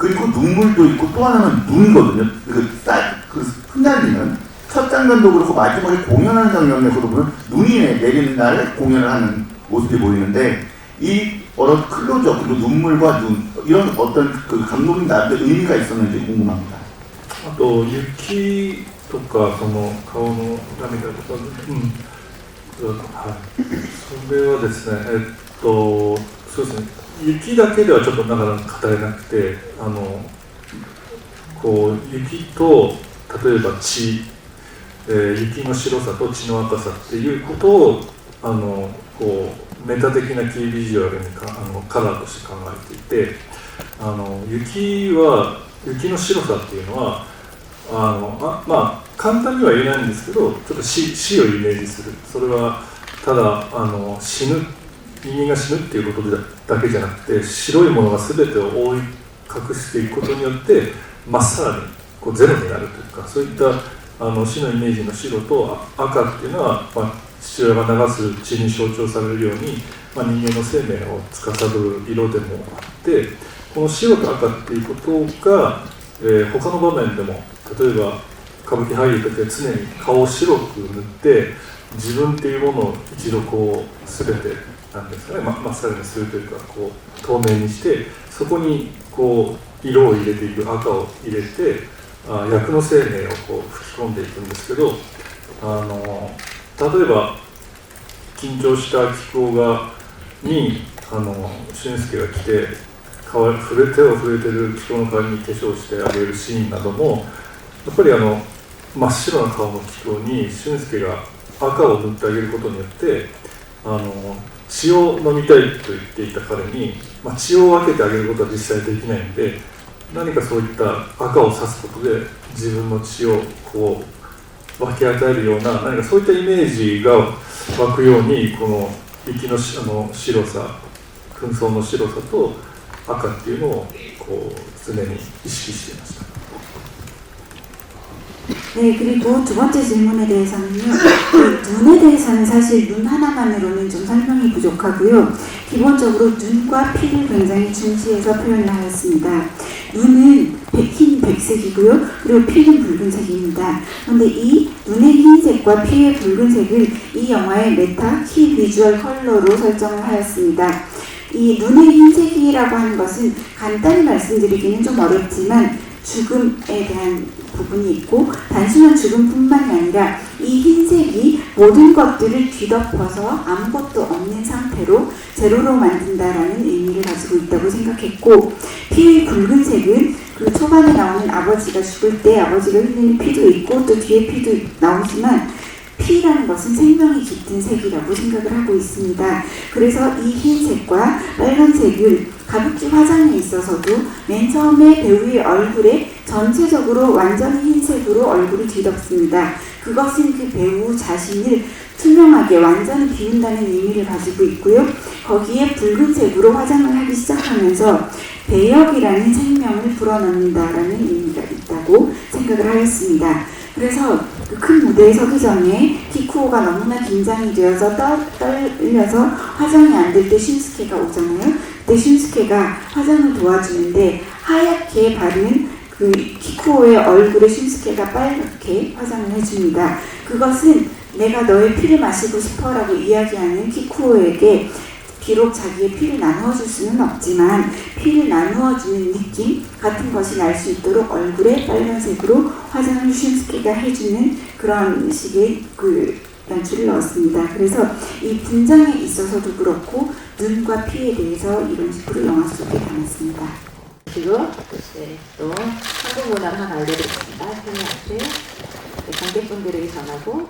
그리고 눈물도 있고 또 하나는 눈이거든요. 그 흩날리는 첫 장면도 그렇고 마지막에 공연하는 장면에서도 보면 눈이 내리는 날 공연을 하는 모습이 보이는데 이 어떤 클로즈업 그리고 눈물과 눈 이런 어떤 그 감독님 나름의 의미가 있었는지 궁금합니다. あと雪とかその顔の涙とか、はい、それはですね、そうですね、雪だけではちょっとなかなか語れなくて、こう雪と例えば血、雪の白さと血の赤さっていうことをこうメタ的なキービジュアルにカラーとして考えていて、雪の白さっていうのはまあ簡単には言えないんですけど、ちょっと死をイメージする。それはただ死ぬ、人間が死ぬっていうことだけじゃなくて、白いものが全てを覆い隠していくことによってまっさらにこうゼロになるというか、そういった死のイメージの白と赤っていうのは、父親が流す血に象徴されるように、人間の生命を司る色でもあって、この白と赤っていうことが、他の場面でも、例えば歌舞伎俳優たちは常に顔を白く塗って自分っていうものを一度こう全てなんですかね、まっさらにするというか、こう透明にしてそこにこう色を入れていく、赤を入れて役の生命をこう吹き込んでいくんですけど、例えば緊張した木久扇に俊介が来て手を触れてる木久扇の代わりに化粧してあげるシーンなども、やっぱり真っ白な顔の木久扇に俊介が赤を塗ってあげることによって血を飲みたいと言っていた彼に、血を分けてあげることは実際できないんで、何かそういった赤を指すことで自分の血をこう分け与えるような、何かそういったイメージが湧くように、この息の白さ、紛争の白さと赤っていうのをこう常に意識していました。 네, 그리고 두 번째 질문에 대해서는요, 눈에 대해서는 사실 눈 하나만으로는 좀 설명이 부족하고요. 기본적으로 눈과 피를 굉장히 중시해서 표현을 하였습니다. 눈은 흰 백색이고요, 그리고 피는 붉은색입니다. 그런데 이 눈의 흰색과 피의 붉은색을 이 영화의 메타 키 비주얼 컬러로 설정을 하였습니다. 이 눈의 흰색이라고 하는 것은 간단히 말씀드리기는 좀 어렵지만 죽음에 대한 부분이 있고, 단순한 죽음뿐만이 아니라 이 흰색이 모든 것들을 뒤덮어서 아무것도 없는 상태로 제로로 만든다라는 의미를 가지고 있다고 생각했고, 피의 붉은색은 그 초반에 나오는 아버지가 죽을 때 아버지가 흘리는 피도 있고 또 뒤에 피도 나오지만 피라는 것은 생명이 깃든 색이라고 생각을 하고 있습니다. 그래서 이 흰색과 빨간색을 가부키 화장에 있어서도 맨 처음에 배우의 얼굴에 전체적으로 완전히 흰색으로 얼굴을 뒤덮습니다. 그것은 그 배우 자신을 투명하게 완전히 비운다는 의미를 가지고 있고요. 거기에 붉은색으로 화장을 하기 시작하면서 배역이라는 생명을 불어넣는다라는 의미가 있다고 생각을 하였습니다. 그래서 그 큰 무대에 서기 전에 키쿠오가 너무나 긴장이 되어서 떨려서 화장이 안 될 때 슌스케가 오잖아요. 그때 슌스케가 화장을 도와주는데 하얗게 바른 그 키쿠오의 얼굴에 슌스케가 빨갛게 화장을 해줍니다. 그것은 내가 너의 피를 마시고 싶어라고 이야기하는 키쿠오에게 비록 자기의 피를 나누어줄 수는 없지만 피를 나누어주는 느낌 같은 것이 날 수 있도록 얼굴에 빨간색으로 화장을 슌스케가 해주는 그런 식의 그 연출을 넣었습니다. 그래서 이 분장에 있어서도 그렇고 눈과 피에 대해서 이런 식으로 영화 속에 담았습니다. 그리고 또 한국 문화를 하나 알려드리겠습니다. 편히 하세요. 관객분들에게 전하고